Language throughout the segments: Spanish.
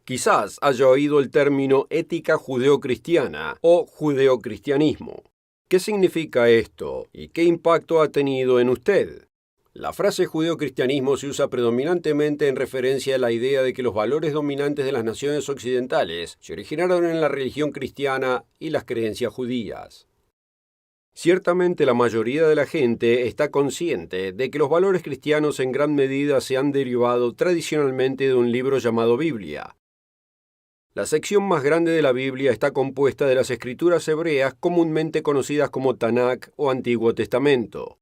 Quizás haya oído el término ética judeocristiana o judeocristianismo. ¿Qué significa esto y qué impacto ha tenido en usted? La frase judeocristianismo se usa predominantemente en referencia a la idea de que los valores dominantes de las naciones occidentales se originaron en la religión cristiana y las creencias judías. Ciertamente la mayoría de la gente está consciente de que los valores cristianos en gran medida se han derivado tradicionalmente de un libro llamado Biblia. La sección más grande de la Biblia está compuesta de las escrituras hebreas comúnmente conocidas como Tanakh o Antiguo Testamento.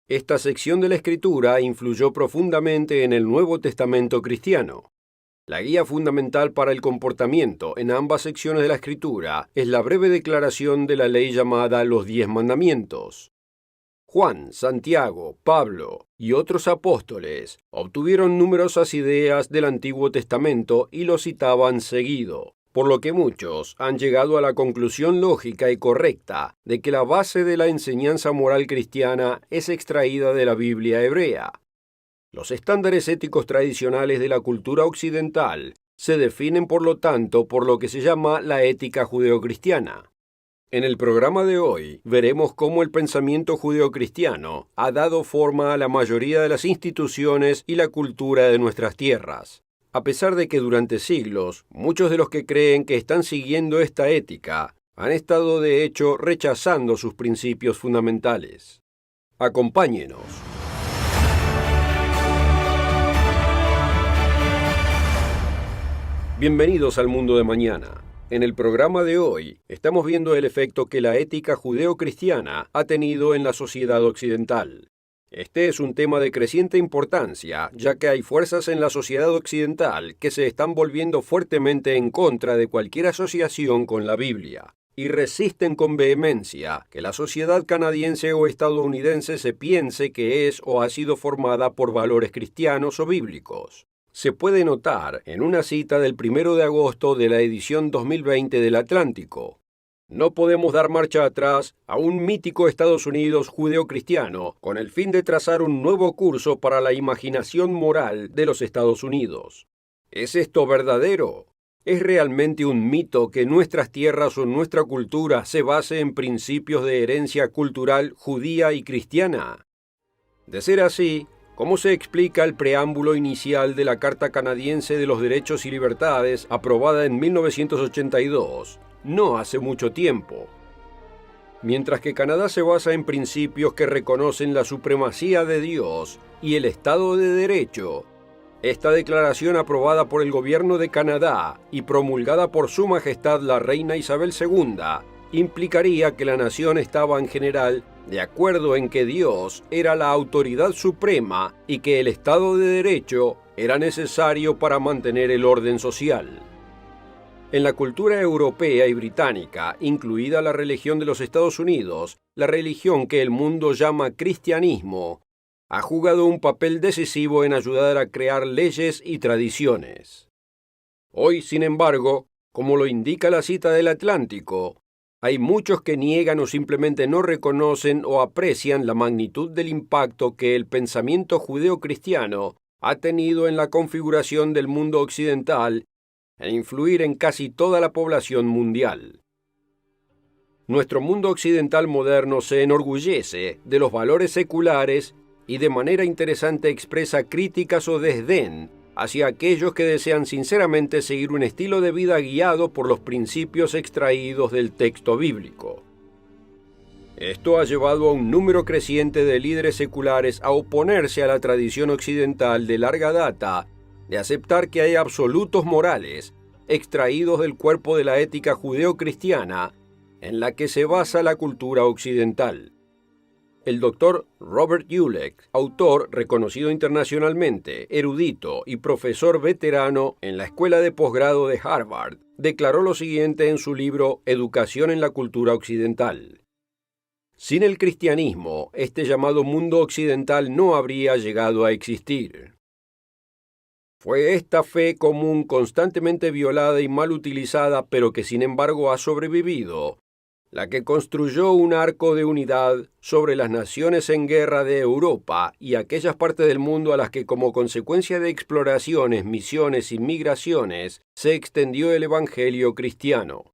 Esta sección de la Escritura influyó profundamente en el Nuevo Testamento cristiano. La guía fundamental para el comportamiento en ambas secciones de la Escritura es la breve declaración de la ley llamada los 10 mandamientos. Juan, Santiago, Pablo y otros apóstoles obtuvieron numerosas ideas del Antiguo Testamento y lo citaban seguido, por lo que muchos han llegado a la conclusión lógica y correcta de que la base de la enseñanza moral cristiana es extraída de la Biblia hebrea. Los estándares éticos tradicionales de la cultura occidental se definen, por lo tanto, por lo que se llama la ética judeocristiana. En el programa de hoy veremos cómo el pensamiento judeocristiano ha dado forma a la mayoría de las instituciones y la cultura de nuestras tierras. A pesar de que durante siglos muchos de los que creen que están siguiendo esta ética han estado de hecho rechazando sus principios fundamentales. Acompáñenos. Bienvenidos al Mundo de Mañana. En el programa de hoy estamos viendo el efecto que la ética judeocristiana ha tenido en la sociedad occidental. Este es un tema de creciente importancia, ya que hay fuerzas en la sociedad occidental que se están volviendo fuertemente en contra de cualquier asociación con la Biblia, y resisten con vehemencia que la sociedad canadiense o estadounidense se piense que es o ha sido formada por valores cristianos o bíblicos. Se puede notar en una cita del 1 de agosto de la edición 2020 del Atlántico. No podemos dar marcha atrás a un mítico Estados Unidos judeocristiano con el fin de trazar un nuevo curso para la imaginación moral de los Estados Unidos. ¿Es esto verdadero? ¿Es realmente un mito que nuestras tierras o nuestra cultura se base en principios de herencia cultural judía y cristiana? De ser así, ¿cómo se explica el preámbulo inicial de la Carta Canadiense de los Derechos y Libertades, aprobada en 1982, no hace mucho tiempo? Mientras que Canadá se basa en principios que reconocen la supremacía de Dios y el Estado de Derecho, esta declaración aprobada por el Gobierno de Canadá y promulgada por Su Majestad la Reina Isabel II implicaría que la nación estaba en general de acuerdo en que Dios era la autoridad suprema y que el Estado de Derecho era necesario para mantener el orden social. En la cultura europea y británica, incluida la religión de los Estados Unidos, la religión que el mundo llama cristianismo, ha jugado un papel decisivo en ayudar a crear leyes y tradiciones. Hoy, sin embargo, como lo indica la cita del Atlántico, hay muchos que niegan o simplemente no reconocen o aprecian la magnitud del impacto que el pensamiento judeocristiano ha tenido en la configuración del mundo occidental e influir en casi toda la población mundial. Nuestro mundo occidental moderno se enorgullece de los valores seculares y de manera interesante expresa críticas o desdén hacia aquellos que desean sinceramente seguir un estilo de vida guiado por los principios extraídos del texto bíblico. Esto ha llevado a un número creciente de líderes seculares a oponerse a la tradición occidental de larga data de aceptar que hay absolutos morales extraídos del cuerpo de la ética judeocristiana en la que se basa la cultura occidental. El doctor Robert Ulek, autor reconocido internacionalmente, erudito y profesor veterano en la Escuela de Posgrado de Harvard, declaró lo siguiente en su libro Educación en la Cultura Occidental. Sin el cristianismo, este llamado mundo occidental no habría llegado a existir. Fue esta fe común constantemente violada y mal utilizada, pero que sin embargo ha sobrevivido, la que construyó un arco de unidad sobre las naciones en guerra de Europa y aquellas partes del mundo a las que como consecuencia de exploraciones, misiones y migraciones se extendió el evangelio cristiano.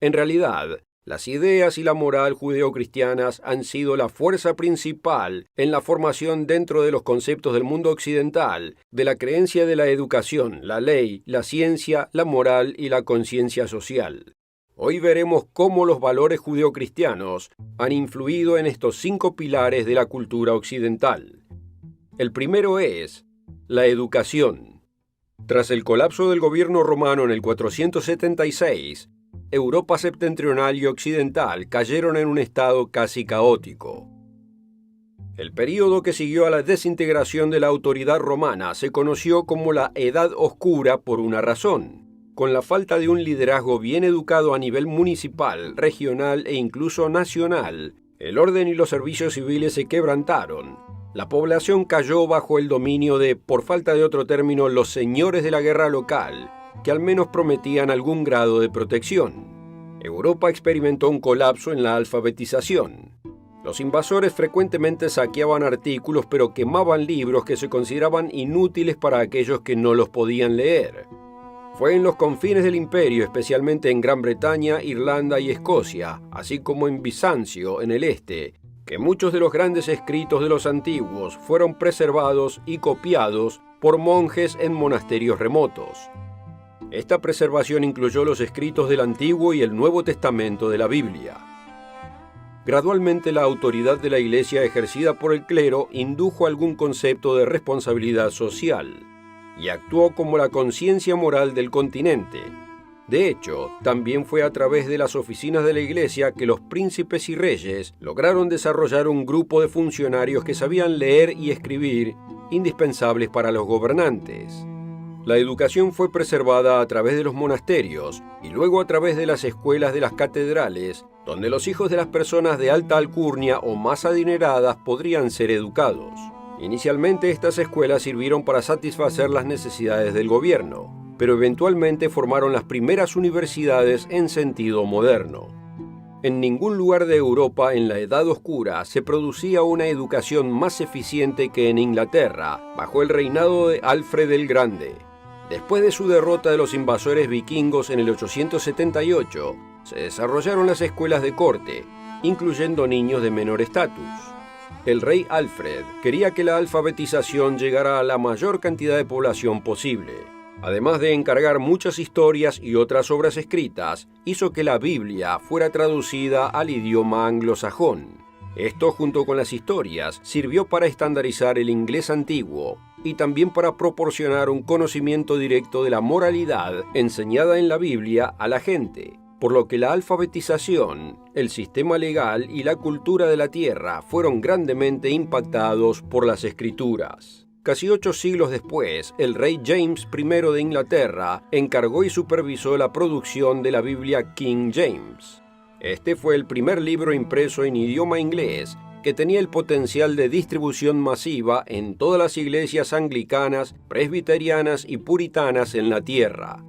En realidad, las ideas y la moral judeocristianas han sido la fuerza principal en la formación dentro de los conceptos del mundo occidental de la creencia de la educación, la ley, la ciencia, la moral y la conciencia social. Hoy veremos cómo los valores judeocristianos han influido en estos 5 pilares de la cultura occidental. El primero es la educación. Tras el colapso del gobierno romano en el 476, Europa septentrional y occidental cayeron en un estado casi caótico. El período que siguió a la desintegración de la autoridad romana se conoció como la Edad Oscura por una razón. Con la falta de un liderazgo bien educado a nivel municipal, regional e incluso nacional, el orden y los servicios civiles se quebrantaron. La población cayó bajo el dominio de, por falta de otro término, los señores de la guerra local, que al menos prometían algún grado de protección. Europa experimentó un colapso en la alfabetización. Los invasores frecuentemente saqueaban artículos pero quemaban libros que se consideraban inútiles para aquellos que no los podían leer. Fue en los confines del imperio, especialmente en Gran Bretaña, Irlanda y Escocia, así como en Bizancio, en el este, que muchos de los grandes escritos de los antiguos fueron preservados y copiados por monjes en monasterios remotos. Esta preservación incluyó los escritos del Antiguo y el Nuevo Testamento de la Biblia. Gradualmente la autoridad de la Iglesia ejercida por el clero indujo algún concepto de responsabilidad social y actuó como la conciencia moral del continente. De hecho, también fue a través de las oficinas de la Iglesia que los príncipes y reyes lograron desarrollar un grupo de funcionarios que sabían leer y escribir, indispensables para los gobernantes. La educación fue preservada a través de los monasterios y luego a través de las escuelas de las catedrales, donde los hijos de las personas de alta alcurnia o más adineradas podrían ser educados. Inicialmente estas escuelas sirvieron para satisfacer las necesidades del gobierno, pero eventualmente formaron las primeras universidades en sentido moderno. En ningún lugar de Europa en la Edad Oscura se producía una educación más eficiente que en Inglaterra, bajo el reinado de Alfred el Grande. Después de su derrota de los invasores vikingos en el 878, se desarrollaron las escuelas de corte, incluyendo niños de menor estatus. El rey Alfred quería que la alfabetización llegara a la mayor cantidad de población posible. Además de encargar muchas historias y otras obras escritas, hizo que la Biblia fuera traducida al idioma anglosajón. Esto, junto con las historias, sirvió para estandarizar el inglés antiguo y también para proporcionar un conocimiento directo de la moralidad enseñada en la Biblia a la gente, por lo que la alfabetización, el sistema legal y la cultura de la tierra fueron grandemente impactados por las Escrituras. Casi 8 siglos después, el rey James I de Inglaterra encargó y supervisó la producción de la Biblia King James. Este fue el primer libro impreso en idioma inglés que tenía el potencial de distribución masiva en todas las iglesias anglicanas, presbiterianas y puritanas en la tierra.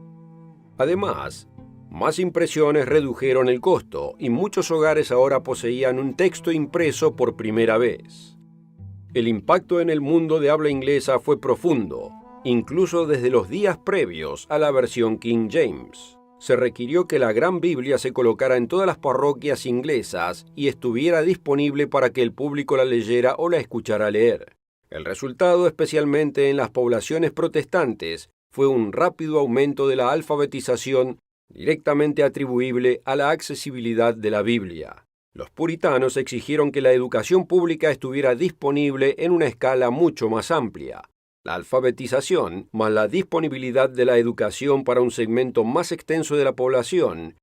Además, más impresiones redujeron el costo y muchos hogares ahora poseían un texto impreso por primera vez. El impacto en el mundo de habla inglesa fue profundo, incluso desde los días previos a la versión King James. Se requirió que la Gran Biblia se colocara en todas las parroquias inglesas y estuviera disponible para que el público la leyera o la escuchara leer. El resultado, especialmente en las poblaciones protestantes, fue un rápido aumento de la alfabetización directamente atribuible a la accesibilidad de la Biblia. Los puritanos exigieron que la educación pública estuviera disponible en una escala mucho más amplia. La alfabetización, más la disponibilidad de la educación para un segmento más extenso de la población,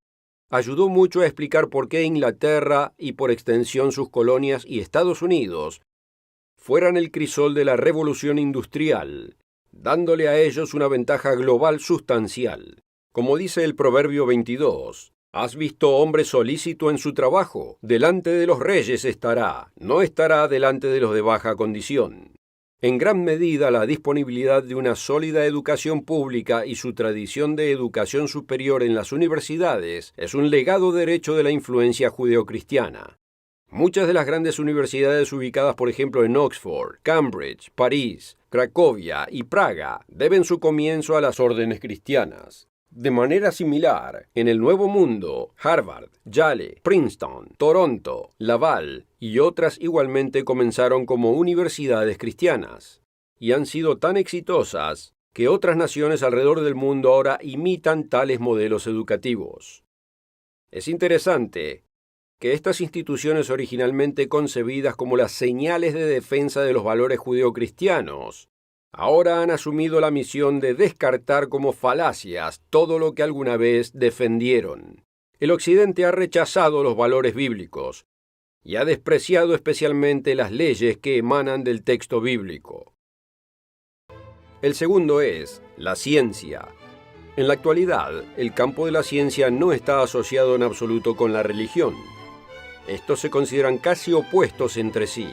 ayudó mucho a explicar por qué Inglaterra y por extensión sus colonias y Estados Unidos fueran el crisol de la revolución industrial, dándole a ellos una ventaja global sustancial. Como dice el Proverbio 22, ¿has visto hombre solícito en su trabajo? Delante de los reyes estará, no estará delante de los de baja condición. En gran medida, la disponibilidad de una sólida educación pública y su tradición de educación superior en las universidades es un legado derecho de la influencia judeocristiana. Muchas de las grandes universidades ubicadas, por ejemplo, en Oxford, Cambridge, París, Cracovia y Praga, deben su comienzo a las órdenes cristianas. De manera similar, en el Nuevo Mundo, Harvard, Yale, Princeton, Toronto, Laval y otras igualmente comenzaron como universidades cristianas, y han sido tan exitosas que otras naciones alrededor del mundo ahora imitan tales modelos educativos. Es interesante que estas instituciones originalmente concebidas como las señales de defensa de los valores judeocristianos, ahora han asumido la misión de descartar como falacias todo lo que alguna vez defendieron. El Occidente ha rechazado los valores bíblicos y ha despreciado especialmente las leyes que emanan del texto bíblico. El segundo es la ciencia. En la actualidad, el campo de la ciencia no está asociado en absoluto con la religión. Estos se consideran casi opuestos entre sí.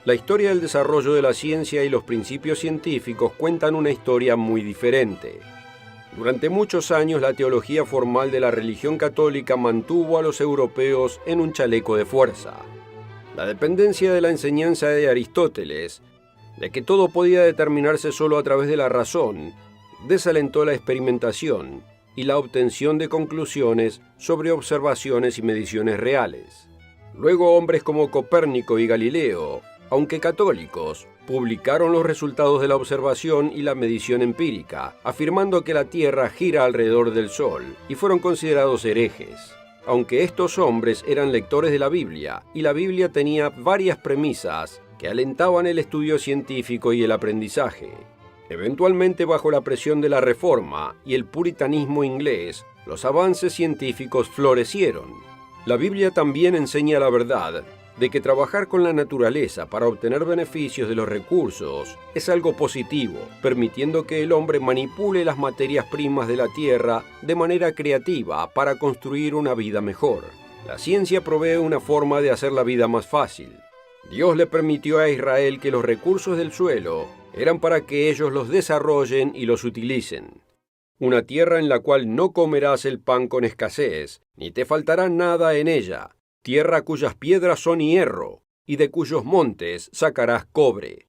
La historia del desarrollo de la ciencia y los principios científicos cuentan una historia muy diferente. Durante muchos años, la teología formal de la religión católica mantuvo a los europeos en un chaleco de fuerza. La dependencia de la enseñanza de Aristóteles, de que todo podía determinarse solo a través de la razón, desalentó la experimentación y la obtención de conclusiones sobre observaciones y mediciones reales. Luego, hombres como Copérnico y Galileo, aunque católicos, publicaron los resultados de la observación y la medición empírica, afirmando que la Tierra gira alrededor del Sol, y fueron considerados herejes. Aunque estos hombres eran lectores de la Biblia, y la Biblia tenía varias premisas que alentaban el estudio científico y el aprendizaje. Eventualmente, bajo la presión de la Reforma y el puritanismo inglés, los avances científicos florecieron. La Biblia también enseña la verdad de que trabajar con la naturaleza para obtener beneficios de los recursos es algo positivo, permitiendo que el hombre manipule las materias primas de la tierra de manera creativa para construir una vida mejor. La ciencia provee una forma de hacer la vida más fácil. Dios le permitió a Israel que los recursos del suelo eran para que ellos los desarrollen y los utilicen. Una tierra en la cual no comerás el pan con escasez, ni te faltará nada en ella. Tierra cuyas piedras son hierro, y de cuyos montes sacarás cobre.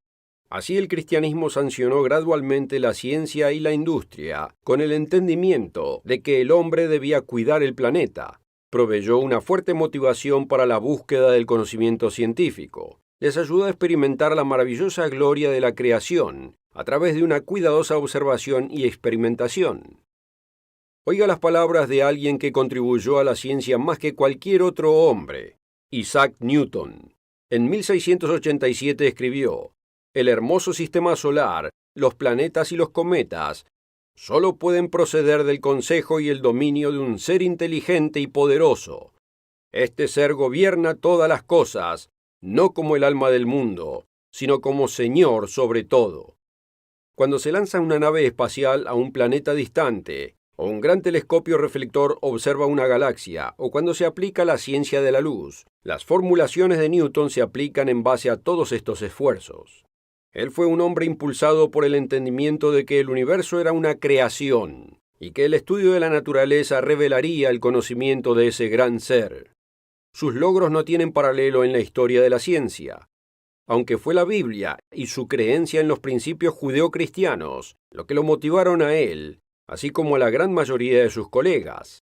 Así el cristianismo sancionó gradualmente la ciencia y la industria, con el entendimiento de que el hombre debía cuidar el planeta. Proveyó una fuerte motivación para la búsqueda del conocimiento científico. Les ayudó a experimentar la maravillosa gloria de la creación, a través de una cuidadosa observación y experimentación. Oiga las palabras de alguien que contribuyó a la ciencia más que cualquier otro hombre, Isaac Newton. En 1687 escribió: «El hermoso sistema solar, los planetas y los cometas, solo pueden proceder del consejo y el dominio de un ser inteligente y poderoso. Este ser gobierna todas las cosas, no como el alma del mundo, sino como Señor sobre todo». Cuando se lanza una nave espacial a un planeta distante, o un gran telescopio reflector observa una galaxia, o cuando se aplica la ciencia de la luz, las formulaciones de Newton se aplican en base a todos estos esfuerzos. Él fue un hombre impulsado por el entendimiento de que el universo era una creación, y que el estudio de la naturaleza revelaría el conocimiento de ese gran ser. Sus logros no tienen paralelo en la historia de la ciencia. Aunque fue la Biblia y su creencia en los principios judeocristianos lo que lo motivaron a él, así como a la gran mayoría de sus colegas.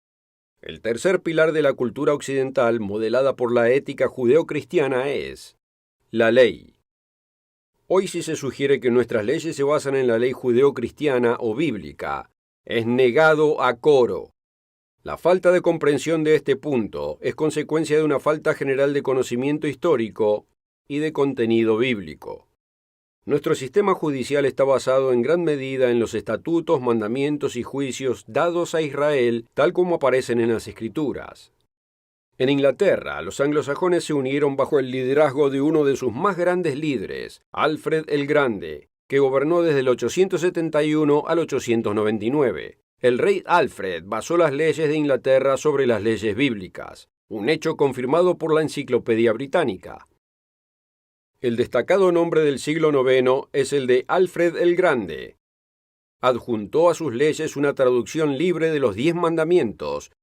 El tercer pilar de la cultura occidental, modelada por la ética judeocristiana, es la ley. Hoy, si se sugiere que nuestras leyes se basan en la ley judeocristiana o bíblica, es negado a coro. La falta de comprensión de este punto es consecuencia de una falta general de conocimiento histórico y de contenido bíblico. Nuestro sistema judicial está basado en gran medida en los estatutos, mandamientos y juicios dados a Israel tal como aparecen en las Escrituras. En Inglaterra, los anglosajones se unieron bajo el liderazgo de uno de sus más grandes líderes, Alfred el Grande, que gobernó desde el 871 al 899. El rey Alfred basó las leyes de Inglaterra sobre las leyes bíblicas, un hecho confirmado por la Enciclopedia Británica. El destacado nombre del siglo IX es el de Alfred el Grande. Adjuntó a sus leyes una traducción libre de los 10 mandamientos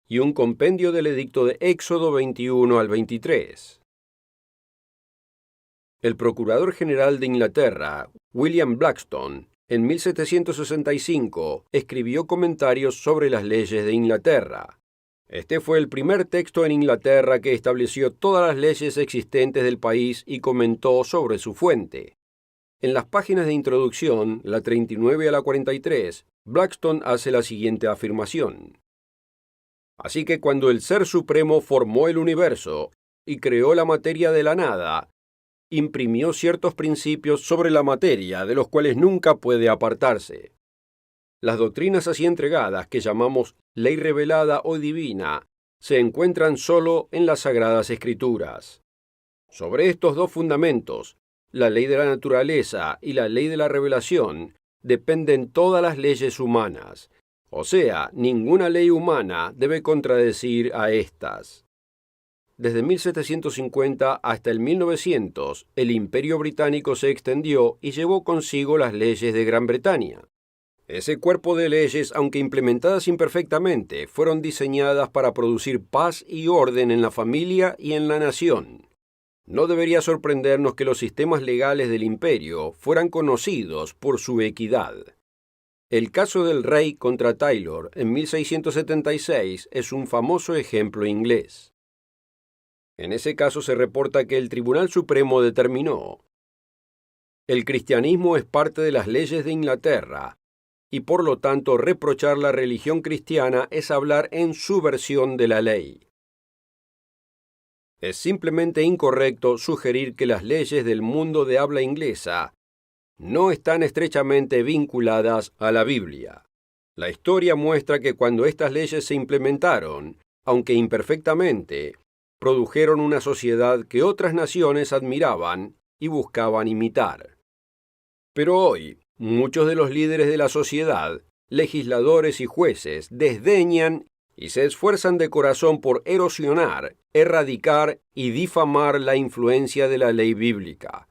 y un compendio del edicto de Éxodo 21 al 23. El procurador general de Inglaterra, William Blackstone, en 1765 escribió comentarios sobre las leyes de Inglaterra. Este fue el primer texto en Inglaterra que estableció todas las leyes existentes del país y comentó sobre su fuente. En las páginas de introducción, la 39 a la 43, Blackstone hace la siguiente afirmación. Así que cuando el Ser Supremo formó el universo y creó la materia de la nada, imprimió ciertos principios sobre la materia de los cuales nunca puede apartarse. Las doctrinas así entregadas, que llamamos ley revelada o divina, se encuentran solo en las Sagradas Escrituras. Sobre estos dos fundamentos, la ley de la naturaleza y la ley de la revelación, dependen todas las leyes humanas. O sea, ninguna ley humana debe contradecir a estas. Desde 1750 hasta el 1900, el Imperio Británico se extendió y llevó consigo las leyes de Gran Bretaña. Ese cuerpo de leyes, aunque implementadas imperfectamente, fueron diseñadas para producir paz y orden en la familia y en la nación. No debería sorprendernos que los sistemas legales del imperio fueran conocidos por su equidad. El caso del Rey contra Taylor en 1676 es un famoso ejemplo inglés. En ese caso se reporta que el Tribunal Supremo determinó: el cristianismo es parte de las leyes de Inglaterra, y por lo tanto reprochar la religión cristiana es hablar en subversión de la ley. Es simplemente incorrecto sugerir que las leyes del mundo de habla inglesa no están estrechamente vinculadas a la Biblia. La historia muestra que cuando estas leyes se implementaron, aunque imperfectamente, produjeron una sociedad que otras naciones admiraban y buscaban imitar. Pero hoy, muchos de los líderes de la sociedad, legisladores y jueces, desdeñan y se esfuerzan de corazón por erosionar, erradicar y difamar la influencia de la ley bíblica.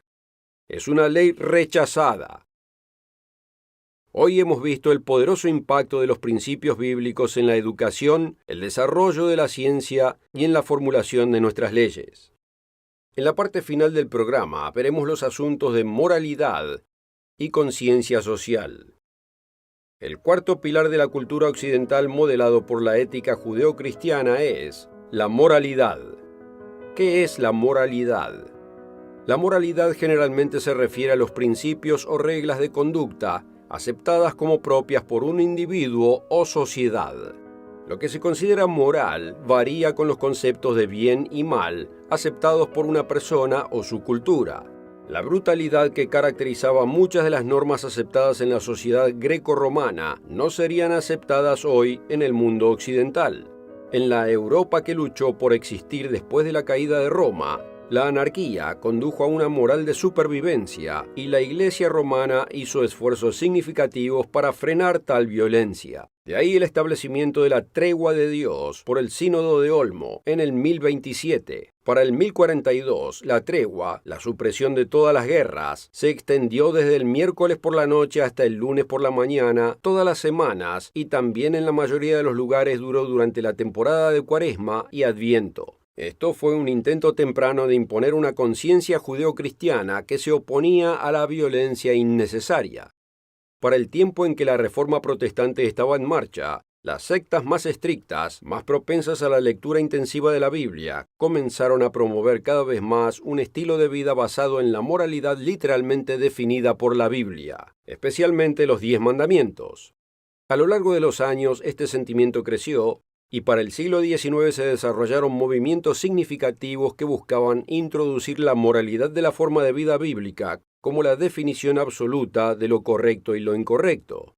Es una ley rechazada. Hoy hemos visto el poderoso impacto de los principios bíblicos en la educación, el desarrollo de la ciencia y en la formulación de nuestras leyes. En la parte final del programa veremos los asuntos de moralidad y conciencia social. El cuarto pilar de la cultura occidental modelado por la ética judeocristiana es la moralidad. ¿Qué es la moralidad? La moralidad generalmente se refiere a los principios o reglas de conducta aceptadas como propias por un individuo o sociedad. Lo que se considera moral varía con los conceptos de bien y mal aceptados por una persona o su cultura. La brutalidad que caracterizaba muchas de las normas aceptadas en la sociedad greco-romana no serían aceptadas hoy en el mundo occidental. En la Europa que luchó por existir después de la caída de Roma, la anarquía condujo a una moral de supervivencia y la Iglesia romana hizo esfuerzos significativos para frenar tal violencia. De ahí el establecimiento de la tregua de Dios por el Sínodo de Olmo en el 1027. Para el 1042, la tregua, la supresión de todas las guerras, se extendió desde el miércoles por la noche hasta el lunes por la mañana, todas las semanas, y también en la mayoría de los lugares duró durante la temporada de Cuaresma y Adviento. Esto fue un intento temprano de imponer una conciencia judeocristiana que se oponía a la violencia innecesaria. Para el tiempo en que la Reforma Protestante estaba en marcha, las sectas más estrictas, más propensas a la lectura intensiva de la Biblia, comenzaron a promover cada vez más un estilo de vida basado en la moralidad literalmente definida por la Biblia, especialmente los 10 mandamientos. A lo largo de los años, este sentimiento creció, y para el siglo XIX se desarrollaron movimientos significativos que buscaban introducir la moralidad de la forma de vida bíblica como la definición absoluta de lo correcto y lo incorrecto.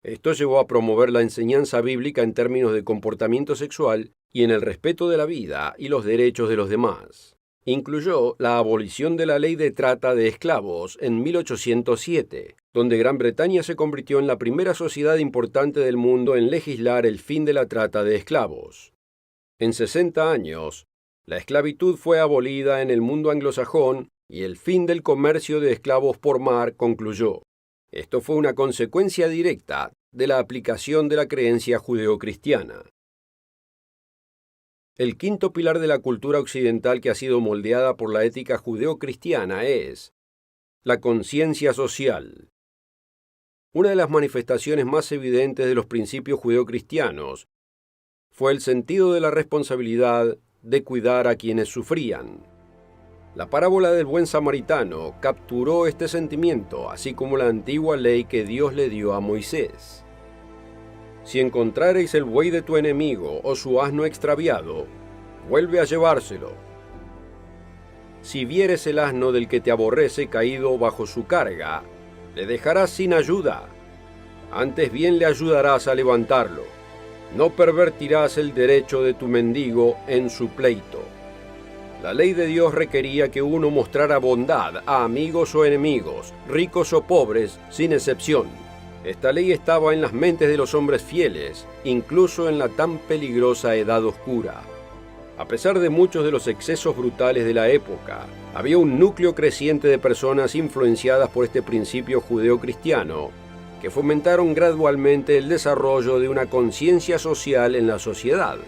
Esto llevó a promover la enseñanza bíblica en términos de comportamiento sexual y en el respeto de la vida y los derechos de los demás. Incluyó la abolición de la ley de trata de esclavos en 1807, donde Gran Bretaña se convirtió en la primera sociedad importante del mundo en legislar el fin de la trata de esclavos. En 60 años, La esclavitud fue abolida en el mundo anglosajón y el fin del comercio de esclavos por mar concluyó. Esto fue una consecuencia directa de la aplicación de la creencia judeocristiana. El quinto pilar de la cultura occidental que ha sido moldeada por la ética judeocristiana es la conciencia social. Una de las manifestaciones más evidentes de los principios judeocristianos fue el sentido de la responsabilidad de cuidar a quienes sufrían. La parábola del buen samaritano capturó este sentimiento, así como la antigua ley que Dios le dio a Moisés. Si encontrareis el buey de tu enemigo o su asno extraviado, vuelve a llevárselo. Si vieres el asno del que te aborrece caído bajo su carga, le dejarás sin ayuda. Antes bien le ayudarás a levantarlo. No pervertirás el derecho de tu mendigo en su pleito. La ley de Dios requería que uno mostrara bondad a amigos o enemigos, ricos o pobres, sin excepción. Esta ley estaba en las mentes de los hombres fieles, incluso en la tan peligrosa Edad Oscura. A pesar de muchos de los excesos brutales de la época, había un núcleo creciente de personas influenciadas por este principio judeocristiano que fomentaron gradualmente el desarrollo de una conciencia social en la sociedad.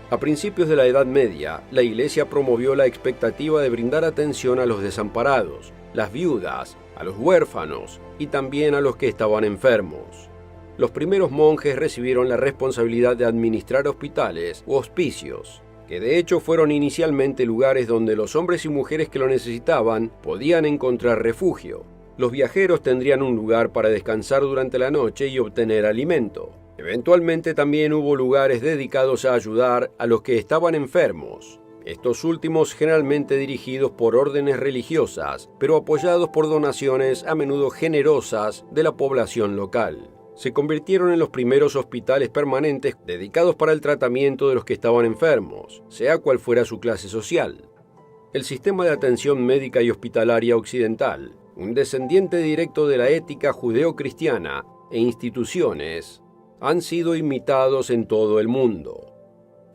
A principios de la Edad Media, la Iglesia promovió la expectativa de brindar atención a los desamparados, las viudas, a los huérfanos y también a los que estaban enfermos. Los primeros monjes recibieron la responsabilidad de administrar hospitales u hospicios, que de hecho fueron inicialmente lugares donde los hombres y mujeres que lo necesitaban podían encontrar refugio. Los viajeros tendrían un lugar para descansar durante la noche y obtener alimento. Eventualmente también hubo lugares dedicados a ayudar a los que estaban enfermos. Estos últimos generalmente dirigidos por órdenes religiosas, pero apoyados por donaciones a menudo generosas de la población local. Se convirtieron en los primeros hospitales permanentes dedicados para el tratamiento de los que estaban enfermos, sea cual fuera su clase social. El sistema de atención médica y hospitalaria occidental, un descendiente directo de la ética judeocristiana e instituciones, han sido imitados en todo el mundo.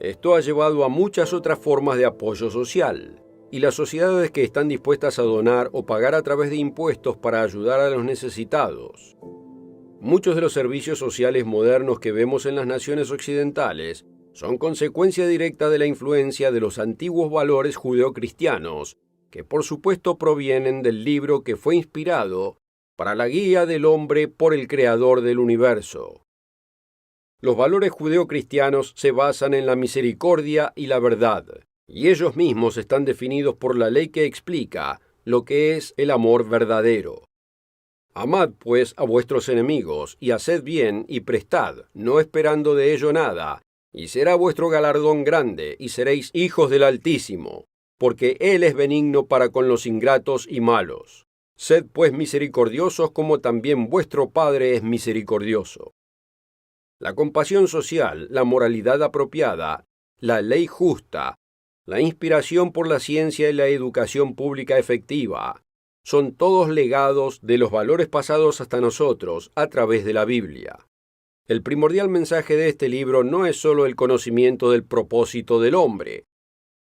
Esto ha llevado a muchas otras formas de apoyo social, y las sociedades que están dispuestas a donar o pagar a través de impuestos para ayudar a los necesitados. Muchos de los servicios sociales modernos que vemos en las naciones occidentales son consecuencia directa de la influencia de los antiguos valores judeocristianos, que por supuesto provienen del libro que fue inspirado para la guía del hombre por el Creador del universo. Los valores judeocristianos se basan en la misericordia y la verdad, y ellos mismos están definidos por la ley que explica lo que es el amor verdadero. Amad, pues, a vuestros enemigos, y haced bien y prestad, no esperando de ello nada, y será vuestro galardón grande, y seréis hijos del Altísimo, porque Él es benigno para con los ingratos y malos. Sed, pues, misericordiosos como también vuestro Padre es misericordioso. La compasión social, la moralidad apropiada, la ley justa, la inspiración por la ciencia y la educación pública efectiva, son todos legados de los valores pasados hasta nosotros a través de la Biblia. El primordial mensaje de este libro no es solo el conocimiento del propósito del hombre,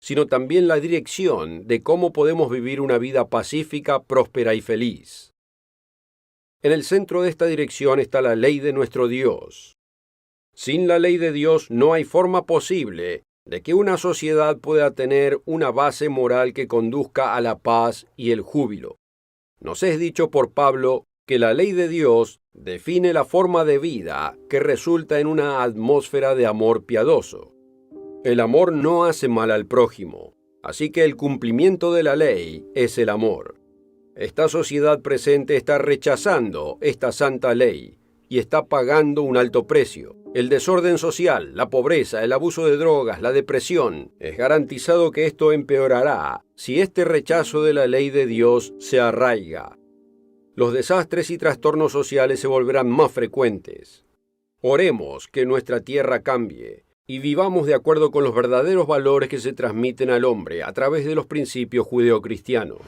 sino también la dirección de cómo podemos vivir una vida pacífica, próspera y feliz. En el centro de esta dirección está la ley de nuestro Dios. Sin la ley de Dios no hay forma posible de que una sociedad pueda tener una base moral que conduzca a la paz y el júbilo. Nos es dicho por Pablo que la ley de Dios define la forma de vida que resulta en una atmósfera de amor piadoso. El amor no hace mal al prójimo, así que el cumplimiento de la ley es el amor. Esta sociedad presente está rechazando esta santa ley y está pagando un alto precio. El desorden social, la pobreza, el abuso de drogas, la depresión, es garantizado que esto empeorará si este rechazo de la ley de Dios se arraiga. Los desastres y trastornos sociales se volverán más frecuentes. Oremos que nuestra tierra cambie y vivamos de acuerdo con los verdaderos valores que se transmiten al hombre a través de los principios judeocristianos.